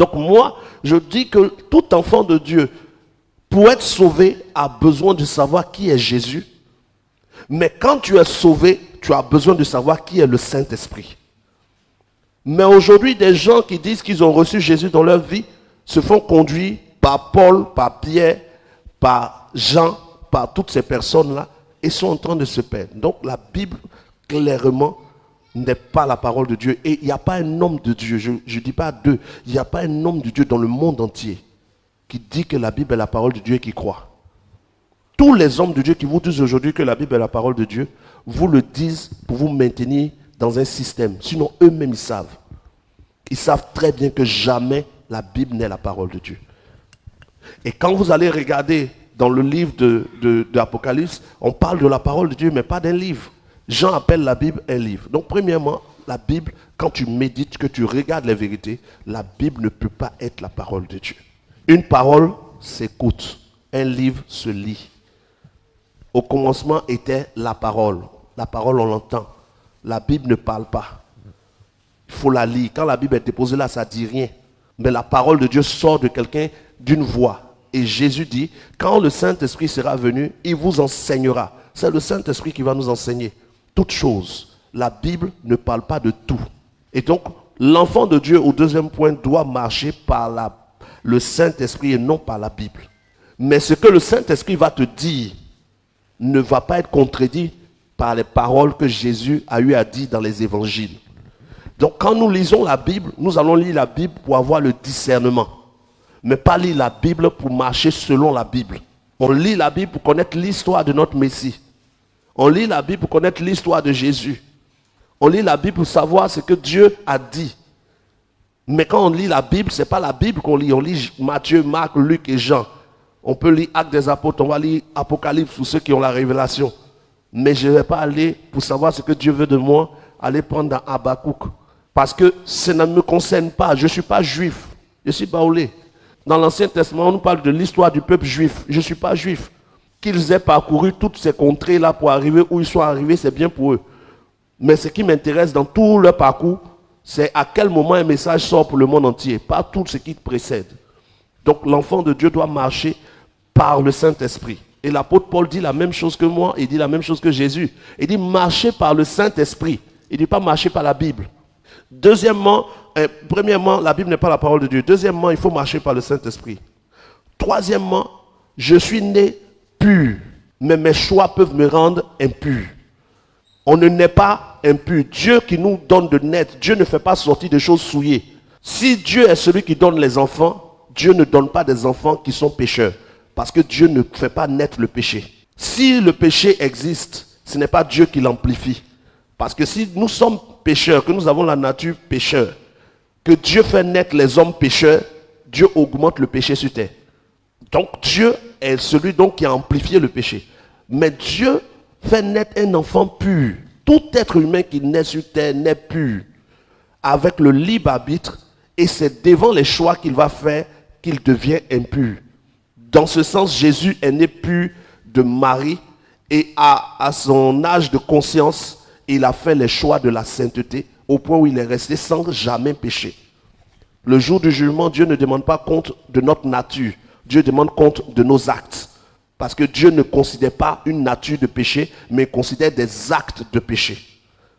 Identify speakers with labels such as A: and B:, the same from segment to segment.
A: Donc moi, je dis que tout enfant de Dieu, pour être sauvé, a besoin de savoir qui est Jésus. Mais quand tu es sauvé, tu as besoin de savoir qui est le Saint-Esprit. Mais aujourd'hui, des gens qui disent qu'ils ont reçu Jésus dans leur vie se font conduire par Paul, par Pierre, par Jean, par toutes ces personnes-là, et sont en train de se perdre. Donc la Bible, clairement, n'est pas la parole de Dieu. Et il n'y a pas un homme de Dieu, je ne dis pas deux, il n'y a pas un homme de Dieu dans le monde entier qui dit que la Bible est la parole de Dieu et qui croit. Tous les hommes de Dieu qui vous disent aujourd'hui que la Bible est la parole de Dieu, vous le disent pour vous maintenir dans un système. Sinon, eux-mêmes, ils savent. Ils savent très bien que jamais la Bible n'est la parole de Dieu. Et quand vous allez regarder dans le livre de l'Apocalypse, on parle de la parole de Dieu, mais pas d'un livre. Jean appelle la Bible un livre. Donc, premièrement, la Bible, quand tu médites, que tu regardes les vérités, la Bible ne peut pas être la parole de Dieu. Une parole s'écoute, un livre se lit. Au commencement était la parole. La parole, on l'entend. La Bible ne parle pas. Il faut la lire. Quand la Bible est déposée là, ça ne dit rien. Mais la parole de Dieu sort de quelqu'un d'une voix. Et Jésus dit, quand le Saint-Esprit sera venu, il vous enseignera. C'est le Saint-Esprit qui va nous enseigner toutes choses. La Bible ne parle pas de tout. Et donc, l'enfant de Dieu, au deuxième point, doit marcher par le Saint-Esprit et non par la Bible. Mais ce que le Saint-Esprit va te dire ne va pas être contredit par les paroles que Jésus a eu à dire dans les évangiles. Donc quand nous lisons la Bible, nous allons lire la Bible pour avoir le discernement. Mais pas lire la Bible pour marcher selon la Bible. On lit la Bible pour connaître l'histoire de notre Messie. On lit la Bible pour connaître l'histoire de Jésus. On lit la Bible pour savoir ce que Dieu a dit. Mais quand on lit la Bible, ce n'est pas la Bible qu'on lit. On lit Matthieu, Marc, Luc et Jean. On peut lire Actes des Apôtres, on va lire Apocalypse pour ceux qui ont la révélation. Mais je ne vais pas aller pour savoir ce que Dieu veut de moi, aller prendre dans Habakkuk. Parce que ça ne me concerne pas. Je ne suis pas juif. Je suis baoulé. Dans l'Ancien Testament, on nous parle de l'histoire du peuple juif. Je ne suis pas juif. Qu'ils aient parcouru toutes ces contrées-là pour arriver où ils sont arrivés, c'est bien pour eux. Mais ce qui m'intéresse dans tout leur parcours, c'est à quel moment un message sort pour le monde entier, pas tout ce qui précède. Donc l'enfant de Dieu doit marcher par le Saint-Esprit. Et l'apôtre Paul dit la même chose que moi, il dit la même chose que Jésus. Il dit marcher par le Saint-Esprit. Il ne dit pas marcher par la Bible. Deuxièmement, premièrement, la Bible n'est pas la parole de Dieu. Deuxièmement, il faut marcher par le Saint-Esprit. Troisièmement, je suis né pur, mais mes choix peuvent me rendre impur. On ne naît pas impur. Dieu qui nous donne de naître, Dieu ne fait pas sortir des choses souillées. Si Dieu est celui qui donne les enfants, Dieu ne donne pas des enfants qui sont pécheurs. Parce que Dieu ne fait pas naître le péché. Si le péché existe, ce n'est pas Dieu qui l'amplifie. Parce que si nous sommes pécheurs, que nous avons la nature pécheur, que Dieu fait naître les hommes pécheurs, Dieu augmente le péché sur terre. Donc Dieu est celui donc qui a amplifié le péché. Mais Dieu fait naître un enfant pur. Tout être humain qui naît sur terre naît pur, avec le libre arbitre, et c'est devant les choix qu'il va faire qu'il devient impur. Dans ce sens, Jésus est né pur de Marie, et à son âge de conscience, il a fait les choix de la sainteté, au point où il est resté sans jamais pécher. Le jour du jugement, Dieu ne demande pas compte de notre nature, Dieu demande compte de nos actes. Parce que Dieu ne considère pas une nature de péché, mais considère des actes de péché.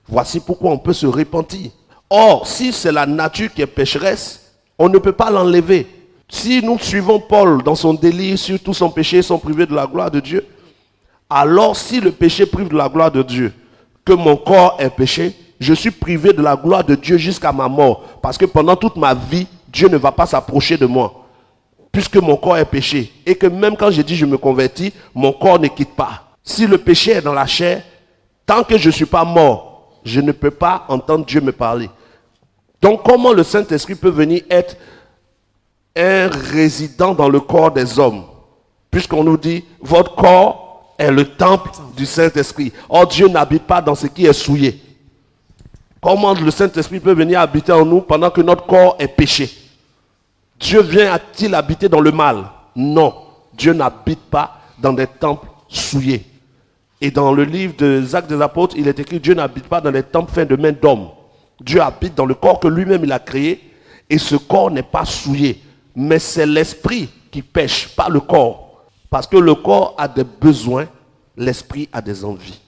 A: Voici pourquoi on peut se repentir. Or, si c'est la nature qui est pécheresse, on ne peut pas l'enlever. Si nous suivons Paul dans son délire sur tout son péché, sont privés de la gloire de Dieu, alors si le péché prive de la gloire de Dieu, que mon corps est péché, je suis privé de la gloire de Dieu jusqu'à ma mort. Parce que pendant toute ma vie, Dieu ne va pas s'approcher de moi. Puisque mon corps est péché. Et que même quand je dis je me convertis, mon corps ne quitte pas. Si le péché est dans la chair, tant que je ne suis pas mort, je ne peux pas entendre Dieu me parler. Donc comment le Saint-Esprit peut venir être un résident dans le corps des hommes? Puisqu'on nous dit, votre corps est le temple du Saint-Esprit. Or Dieu n'habite pas dans ce qui est souillé. Comment le Saint-Esprit peut venir habiter en nous pendant que notre corps est péché? Dieu vient-il habiter dans le mal? Non, Dieu n'habite pas dans des temples souillés. Et dans le livre des Actes des Apôtres, il est écrit, Dieu n'habite pas dans les temples faits de main d'homme. Dieu habite dans le corps que lui-même il a créé. Et ce corps n'est pas souillé, mais c'est l'esprit qui pêche, pas le corps. Parce que le corps a des besoins, l'esprit a des envies.